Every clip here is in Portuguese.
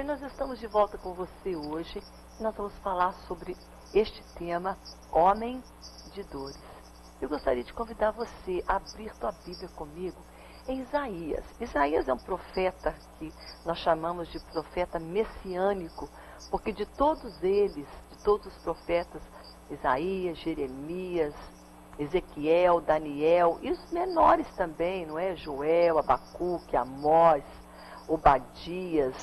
Bem, nós estamos de volta com você hoje. Nós vamos falar sobre este tema, Homem de Dores. Eu gostaria de convidar você a abrir tua Bíblia comigo em Isaías. Isaías é um profeta que nós chamamos de profeta messiânico, porque de todos eles, de todos os profetas, Isaías, Jeremias, Ezequiel, Daniel, e os menores também, não é? Joel, Abacuque, Amós, Obadias,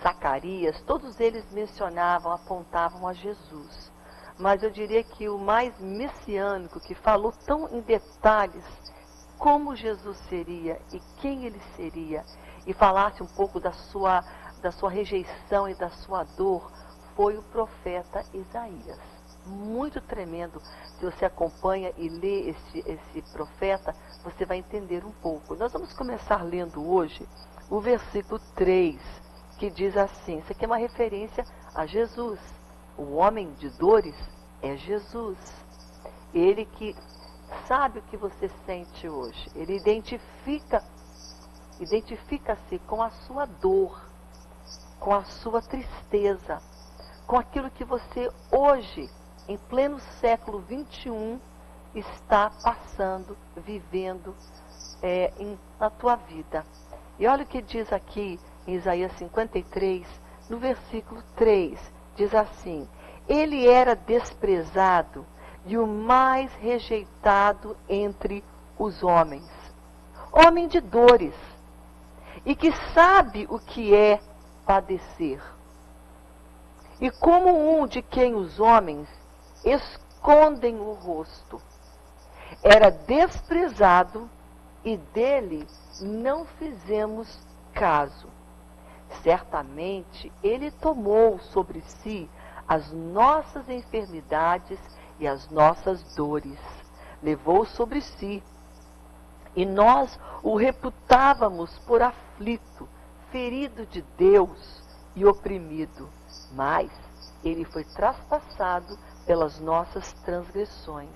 Zacarias, todos eles mencionavam, apontavam a Jesus. Mas eu diria que o mais messiânico, que falou tão em detalhes como Jesus seria e quem ele seria, e falasse um pouco da sua rejeição e da sua dor, foi o profeta Isaías. Muito tremendo. Se você acompanha e lê esse profeta, você vai entender um pouco. Nós vamos começar lendo hoje o versículo 3, que diz assim, isso aqui é uma referência a Jesus. O homem de dores é Jesus. Ele que sabe o que você sente hoje. Ele identifica-se com a sua dor, com a sua tristeza, com aquilo que você hoje, em pleno século 21, está passando, vivendo na tua vida. E olha o que diz aqui em Isaías 53, no versículo 3, diz assim, ele era desprezado e o mais rejeitado entre os homens, homem de dores, e que sabe o que é padecer. E como um de quem os homens escondem o rosto, era desprezado e dele não fizemos caso. Certamente ele tomou sobre si as nossas enfermidades e as nossas dores, levou sobre si, e nós o reputávamos por aflito, ferido de Deus e oprimido, mas ele foi traspassado pelas nossas transgressões,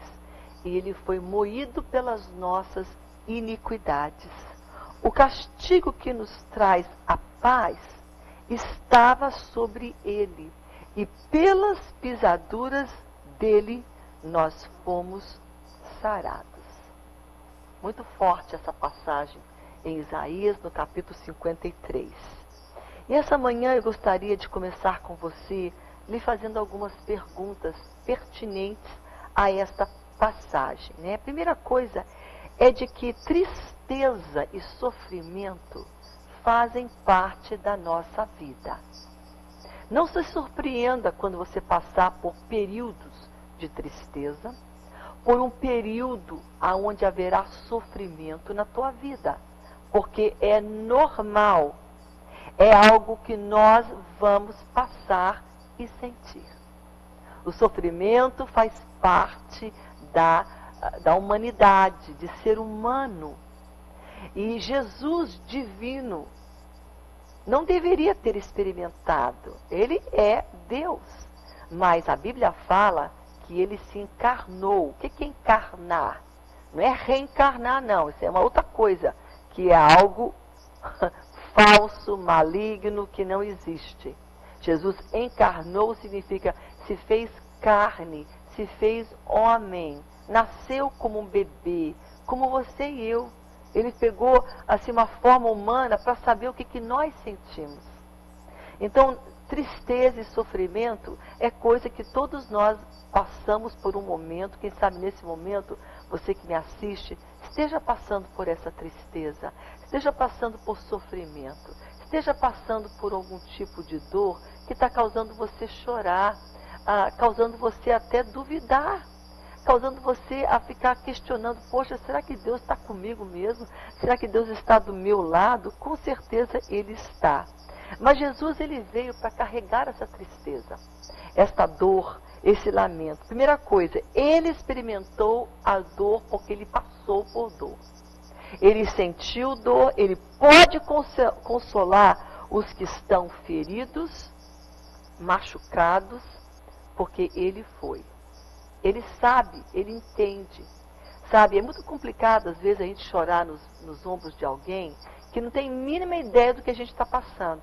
e ele foi moído pelas nossas iniquidades. O castigo que nos traz a paz estava sobre ele, e pelas pisaduras dele nós fomos sarados. Muito forte essa passagem em Isaías, no capítulo 53. E essa manhã eu gostaria de começar com você, lhe fazendo algumas perguntas pertinentes a esta passagem, né? A primeira coisa é de que tristeza e sofrimento fazem parte da nossa vida. Não se surpreenda quando você passar por períodos de tristeza, por um período onde haverá sofrimento na tua vida, porque é normal, é algo que nós vamos passar e sentir. O sofrimento faz parte da humanidade, de ser humano. E Jesus divino não deveria ter experimentado. Ele é Deus. Mas a Bíblia fala que ele se encarnou. O que é encarnar? Não é reencarnar, não. Isso é uma outra coisa, que é algo falso, maligno, que não existe. Jesus encarnou significa se fez carne, se fez homem, nasceu como um bebê, como você e eu. Ele pegou assim uma forma humana para saber o que nós sentimos. Então, tristeza e sofrimento é coisa que todos nós passamos por um momento. Quem sabe nesse momento, você que me assiste, esteja passando por essa tristeza, esteja passando por sofrimento, esteja passando por algum tipo de dor que está causando você chorar, causando você até duvidar, causando você a ficar questionando, poxa, será que Deus está comigo mesmo? Será que Deus está do meu lado? Com certeza Ele está. Mas Jesus, Ele veio para carregar essa tristeza, esta dor, esse lamento. Primeira coisa, Ele experimentou a dor porque Ele passou por dor. Ele sentiu dor, Ele pode consolar os que estão feridos, machucados, porque Ele foi. Ele sabe, Ele entende. Sabe, é muito complicado às vezes a gente chorar nos ombros de alguém que não tem mínima ideia do que a gente está passando.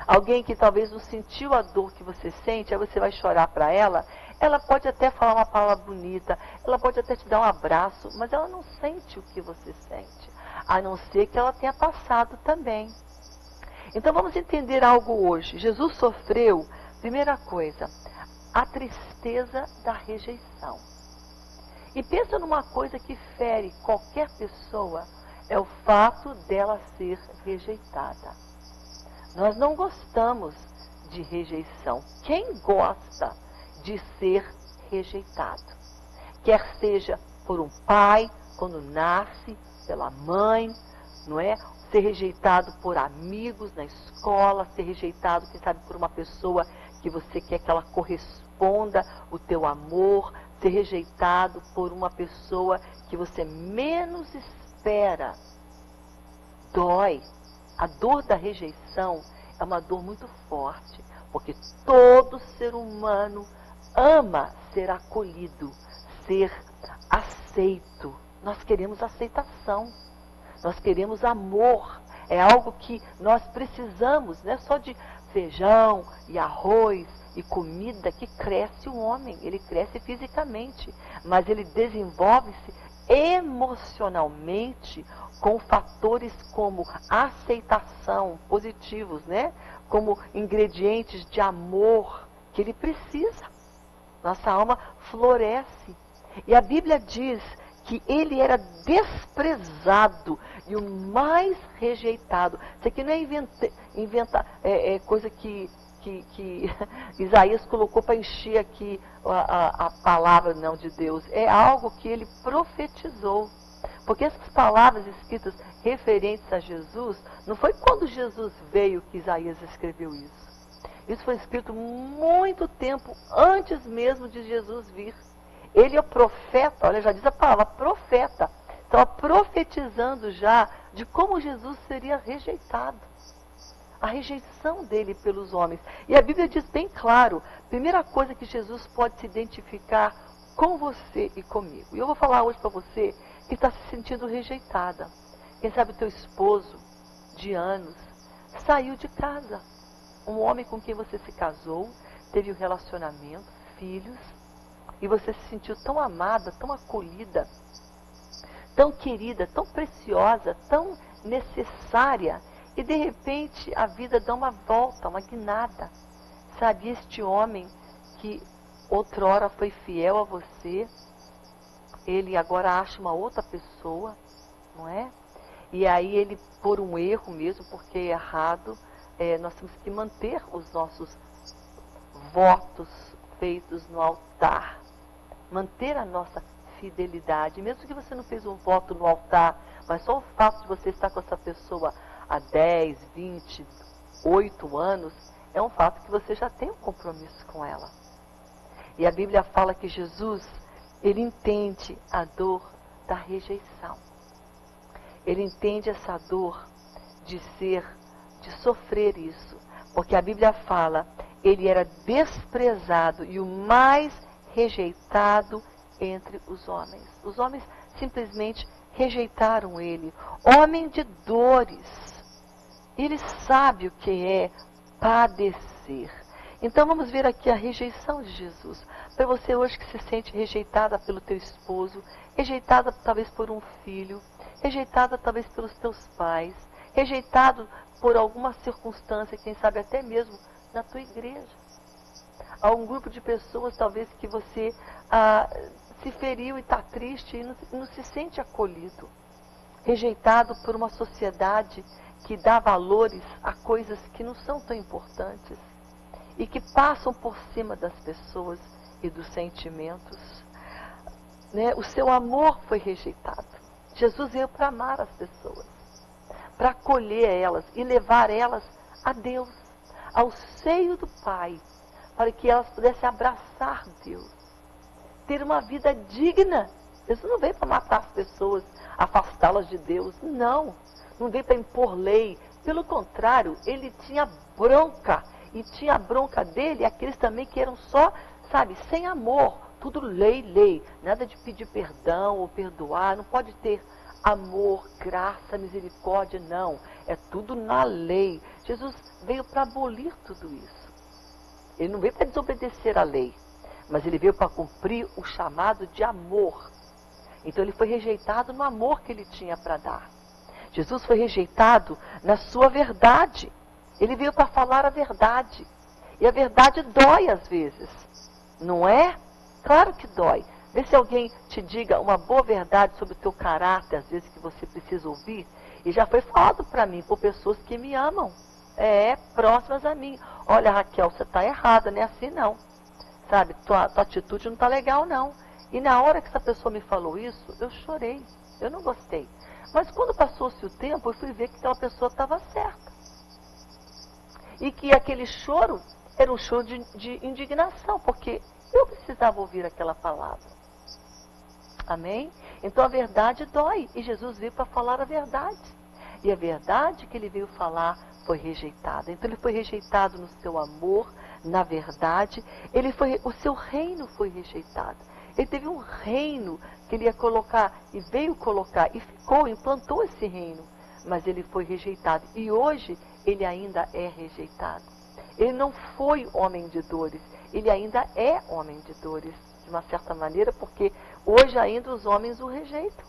Alguém que talvez não sentiu a dor que você sente, aí você vai chorar para ela. Ela pode até falar uma palavra bonita, ela pode até te dar um abraço, mas ela não sente o que você sente, a não ser que ela tenha passado também. Então vamos entender algo hoje. Jesus sofreu, primeira coisa, a tristeza da rejeição. E pensa numa coisa que fere qualquer pessoa, é o fato dela ser rejeitada. Nós não gostamos de rejeição. Quem gosta de ser rejeitado? Quer seja por um pai, quando nasce, pela mãe, não é? Ser rejeitado por amigos na escola, ser rejeitado, quem sabe, por uma pessoa que você quer que ela corresponda o teu amor, ser rejeitado por uma pessoa que você menos espera. Dói. A dor da rejeição é uma dor muito forte, porque todo ser humano ama ser acolhido, ser aceito. Nós queremos aceitação, nós queremos amor. É algo que nós precisamos, não é só de feijão e arroz e comida que cresce o homem. Ele cresce fisicamente, mas ele desenvolve-se emocionalmente com fatores como aceitação, positivos, né? Como ingredientes de amor que ele precisa. Nossa alma floresce. E a Bíblia diz que ele era desprezado e o mais rejeitado. Isso aqui não é coisa que Isaías colocou para encher aqui a palavra não de Deus. É algo que ele profetizou. Porque essas palavras escritas referentes a Jesus, não foi quando Jesus veio que Isaías escreveu isso. Isso foi escrito muito tempo antes mesmo de Jesus vir. Ele é o profeta, olha, já diz a palavra, profeta. Estava profetizando já de como Jesus seria rejeitado. A rejeição dele pelos homens. E a Bíblia diz bem claro, primeira coisa que Jesus pode se identificar com você e comigo. E eu vou falar hoje para você que está se sentindo rejeitada. Quem sabe o teu esposo, de anos, saiu de casa. Um homem com quem você se casou, teve um relacionamento, filhos, e você se sentiu tão amada, tão acolhida, tão querida, tão preciosa, tão necessária, e de repente a vida dá uma volta, uma guinada. Sabe, este homem que outrora foi fiel a você, ele agora acha uma outra pessoa, não é? E aí ele, por um erro mesmo, porque é errado, nós temos que manter os nossos votos feitos no altar. Manter a nossa fidelidade. Mesmo que você não fez um voto no altar, mas só o fato de você estar com essa pessoa há 10, 20, 8 anos, é um fato que você já tem um compromisso com ela. E a Bíblia fala que Jesus, ele entende a dor da rejeição. Ele entende essa dor de sofrer isso. Porque a Bíblia fala, ele era desprezado e o mais rejeitado entre os homens. Os homens simplesmente rejeitaram ele. Homem de dores. Ele sabe o que é padecer. Então vamos ver aqui a rejeição de Jesus. Para você hoje que se sente rejeitada pelo teu esposo, rejeitada talvez por um filho, rejeitada talvez pelos teus pais, rejeitado por alguma circunstância, quem sabe até mesmo na tua igreja. Há um grupo de pessoas talvez que você se feriu e está triste e não se sente acolhido. Rejeitado por uma sociedade que dá valores a coisas que não são tão importantes e que passam por cima das pessoas e dos sentimentos. Né? O seu amor foi rejeitado. Jesus veio para amar as pessoas, para acolher elas e levar elas a Deus, ao seio do Pai, para que elas pudessem abraçar Deus, ter uma vida digna. Jesus não veio para matar as pessoas, afastá-las de Deus, não veio para impor lei, pelo contrário, ele tinha bronca, e tinha a bronca dele aqueles também que eram só, sabe, sem amor, tudo lei, nada de pedir perdão ou perdoar, não pode ter amor, graça, misericórdia, não. É tudo na lei. Jesus veio para abolir tudo isso. Ele não veio para desobedecer a lei, mas ele veio para cumprir o chamado de amor. Então ele foi rejeitado no amor que ele tinha para dar. Jesus foi rejeitado na sua verdade. Ele veio para falar a verdade. E a verdade dói às vezes, não é? Claro que dói. Vê se alguém te diga uma boa verdade sobre o teu caráter, às vezes que você precisa ouvir. E já foi falado para mim por pessoas que me amam. Próximas a mim. Olha, Raquel, você está errada, não é assim não. Sabe, tua atitude não está legal não. E na hora que essa pessoa me falou isso, eu chorei. Eu não gostei. Mas quando passou-se o tempo, eu fui ver que aquela pessoa estava certa. E que aquele choro era um choro de indignação, porque eu precisava ouvir aquela palavra. Amém? Então a verdade dói. E Jesus veio para falar a verdade. E a verdade que ele veio falar foi rejeitada. Então ele foi rejeitado no seu amor, na verdade. O seu reino foi rejeitado. Ele teve um reino que ele ia colocar, e veio colocar, e ficou, implantou esse reino. Mas ele foi rejeitado. E hoje ele ainda é rejeitado. Ele não foi homem de dores. Ele ainda é homem de dores, de uma certa maneira, porque hoje ainda os homens o rejeitam.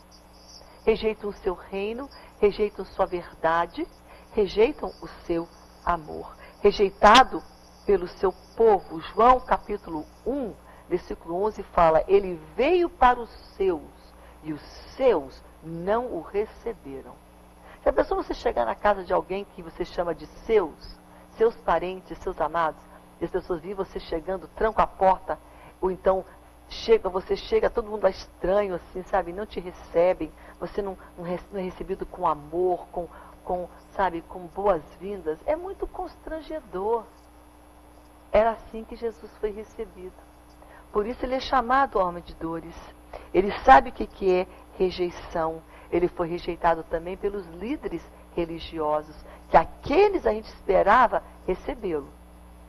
Rejeitam o seu reino, rejeitam sua verdade, rejeitam o seu amor. Rejeitado pelo seu povo. João capítulo 1, versículo 11 fala, ele veio para os seus, e os seus não o receberam. Se a pessoa você chegar na casa de alguém que você chama de seus parentes, seus amados, e as pessoas veem você chegando, trancam a porta, ou então você chega, todo mundo é estranho, assim, sabe, não te recebem, você não é recebido com amor, sabe, com boas-vindas, é muito constrangedor. Era assim que Jesus foi recebido. Por isso ele é chamado homem de dores. Ele sabe o que é rejeição. Ele foi rejeitado também pelos líderes religiosos, que aqueles a gente esperava recebê-lo.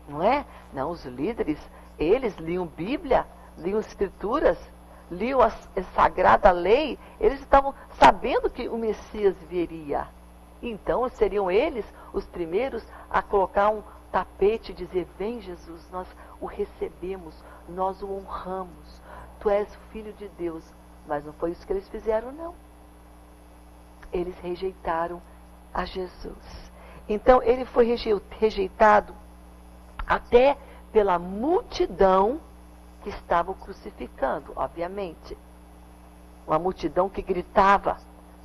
Não é? Não, os líderes, eles liam Bíblia, liam Escrituras, liam a sagrada lei, eles estavam sabendo que o Messias viria. Então seriam eles os primeiros a colocar um tapete e dizer, vem Jesus, nós o recebemos, nós o honramos, tu és o Filho de Deus. Mas não foi isso que eles fizeram, não. Eles rejeitaram a Jesus. Então ele foi rejeitado até pela multidão que estava o crucificando, obviamente. Uma multidão que gritava,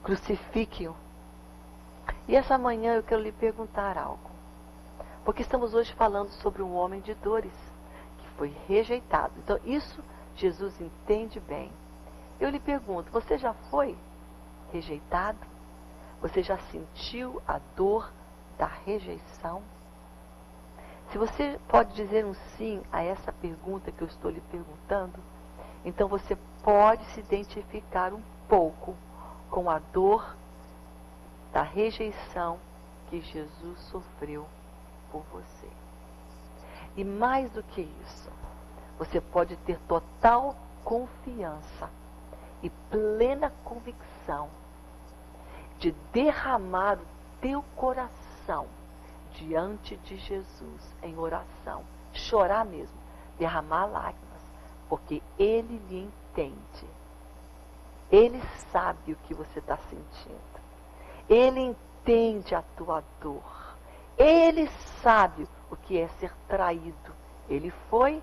crucifiquem-o. E essa manhã eu quero lhe perguntar algo. Porque estamos hoje falando sobre um homem de dores, que foi rejeitado. Então isso Jesus entende bem. Eu lhe pergunto, você já foi rejeitado? Você já sentiu a dor da rejeição? Se você pode dizer um sim a essa pergunta que eu estou lhe perguntando, então você pode se identificar um pouco com a dor da rejeição que Jesus sofreu por você. E mais do que isso, você pode ter total confiança e plena convicção de derramar o teu coração diante de Jesus em oração, chorar mesmo, derramar lágrimas, porque Ele lhe entende. Ele sabe o que você está sentindo. Ele entende a tua dor. Ele sabe o que é ser traído. Ele foi.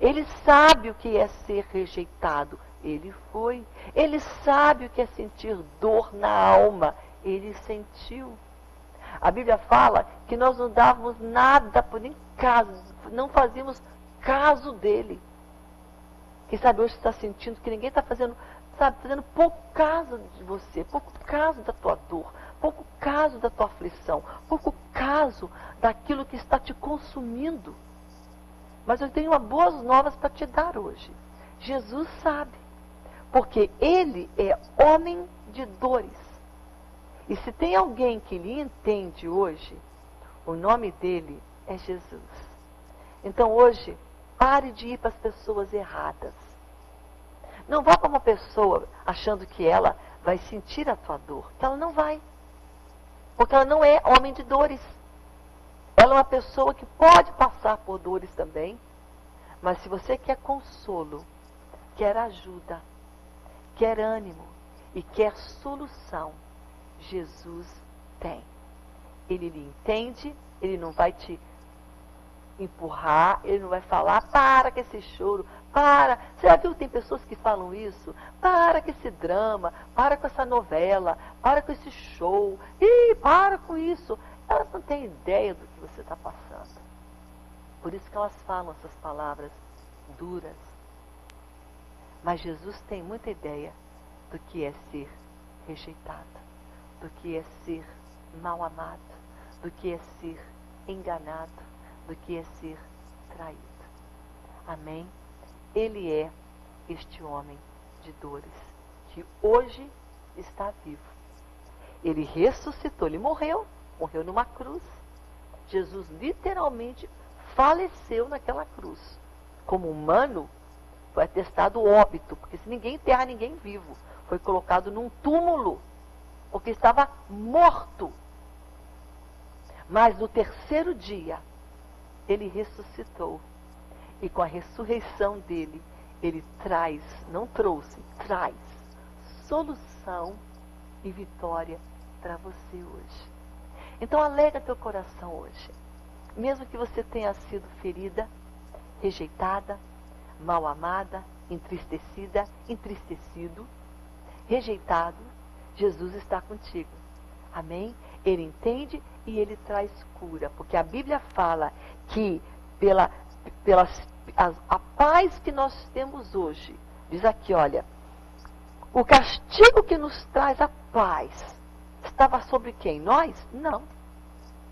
Ele sabe o que é ser rejeitado. Ele foi. Ele sabe o que é sentir dor na alma. Ele sentiu. A Bíblia fala que nós não dávamos nada por nem caso, não fazíamos caso dele. Quem sabe hoje está sentindo que ninguém está fazendo, sabe, fazendo pouco caso de você, pouco caso da tua dor, pouco caso da tua aflição, pouco caso daquilo que está te consumindo. Mas eu tenho uma boas novas para te dar hoje. Jesus sabe, porque Ele é homem de dores. E se tem alguém que lhe entende hoje, o nome dele é Jesus. Então hoje, pare de ir para as pessoas erradas. Não vá para uma pessoa achando que ela vai sentir a tua dor, que ela não vai. Porque ela não é homem de dores. Ela é uma pessoa que pode passar por dores também, mas se você quer consolo, quer ajuda, quer ânimo e quer solução, Jesus tem. Ele lhe entende, ele não vai te empurrar, ele não vai falar, para com esse choro, para. Você já viu que tem pessoas que falam isso? Para com esse drama, para com essa novela, para com esse show, para com isso. Elas não têm ideia do que você está passando. Por isso que elas falam essas palavras duras. Mas Jesus tem muita ideia do que é ser rejeitado, do que é ser mal amado, do que é ser enganado, do que é ser traído. Amém? Ele é este homem de dores, que hoje está vivo. Ele ressuscitou, ele morreu numa cruz. Jesus literalmente faleceu naquela cruz. Como humano, foi atestado óbito, porque se ninguém enterra ninguém vivo, foi colocado num túmulo, porque estava morto. Mas no terceiro dia, ele ressuscitou. E com a ressurreição dele, ele traz solução e vitória para você hoje. Então alegra teu coração hoje. Mesmo que você tenha sido ferida, rejeitada, mal amada, entristecida, entristecido, rejeitado, Jesus está contigo. Amém? Ele entende e ele traz cura. Porque a Bíblia fala que a paz que nós temos hoje, diz aqui, olha, o castigo que nos traz a paz estava sobre quem? Nós? Não.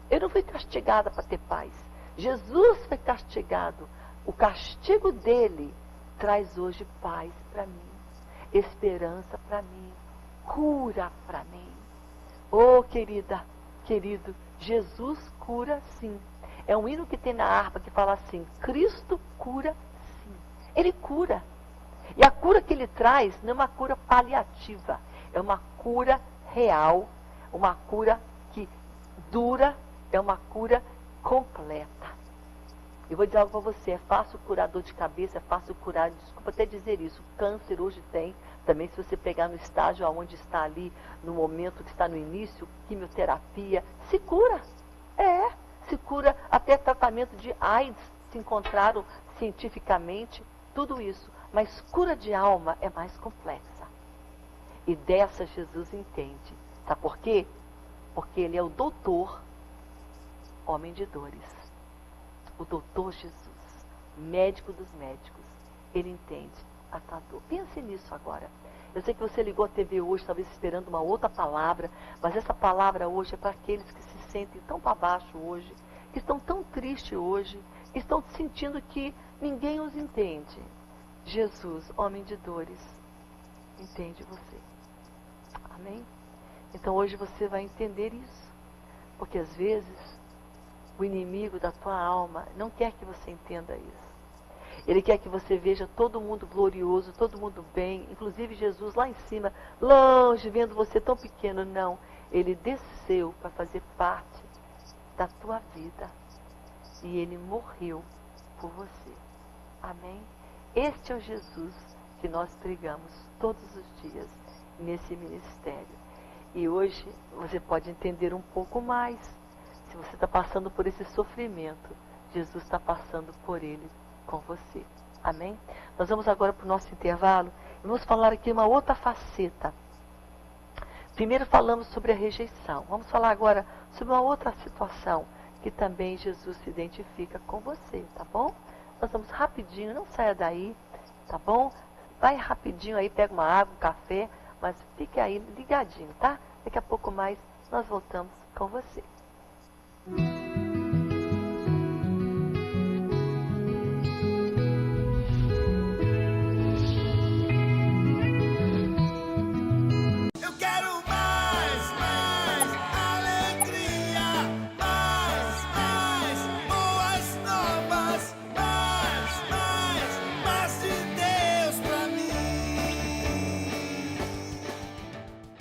Eu não fui castigada para ter paz. Jesus foi castigado. O castigo dele traz hoje paz para mim, esperança para mim, cura para mim. Oh, querida, querido, Jesus cura sim. É um hino que tem na harpa que fala assim, Cristo cura sim. Ele cura. E a cura que ele traz não é uma cura paliativa, é uma cura real, uma cura que dura, é uma cura completa. Eu vou dizer algo para você, é fácil curar dor de cabeça, é fácil curar, desculpa até dizer isso, câncer hoje tem, também se você pegar no estágio onde está ali, no momento que está no início, quimioterapia, se cura. Se cura, até tratamento de AIDS, se encontraram cientificamente, tudo isso. Mas cura de alma é mais complexa. E dessa Jesus entende. Sabe por quê? Porque ele é o doutor, homem de dores. O doutor Jesus, médico dos médicos. Ele entende a tua dor. Pense nisso agora. Eu sei que você ligou a TV hoje, talvez esperando uma outra palavra, mas essa palavra hoje é para aqueles que se sentem tão para baixo hoje, que estão tão tristes hoje, que estão sentindo que ninguém os entende. Jesus, homem de dores, entende você. Amém? Então hoje você vai entender isso. Porque às vezes o inimigo da tua alma não quer que você entenda isso. Ele quer que você veja todo mundo glorioso, todo mundo bem, inclusive Jesus lá em cima, longe, vendo você tão pequeno. Não, ele desceu para fazer parte da tua vida. E ele morreu por você. Amém? Este é o Jesus que nós pregamos todos os dias nesse ministério. E hoje você pode entender um pouco mais. Se você está passando por esse sofrimento, Jesus está passando por ele com você. Amém? Nós vamos agora para o nosso intervalo e vamos falar aqui uma outra faceta. Primeiro falamos sobre a rejeição. Vamos falar agora sobre uma outra situação que também Jesus se identifica com você, tá bom? Nós vamos rapidinho, não saia daí, tá bom? Vai rapidinho aí, pega uma água, um café, mas fique aí ligadinho, tá? Daqui a pouco mais nós voltamos com você.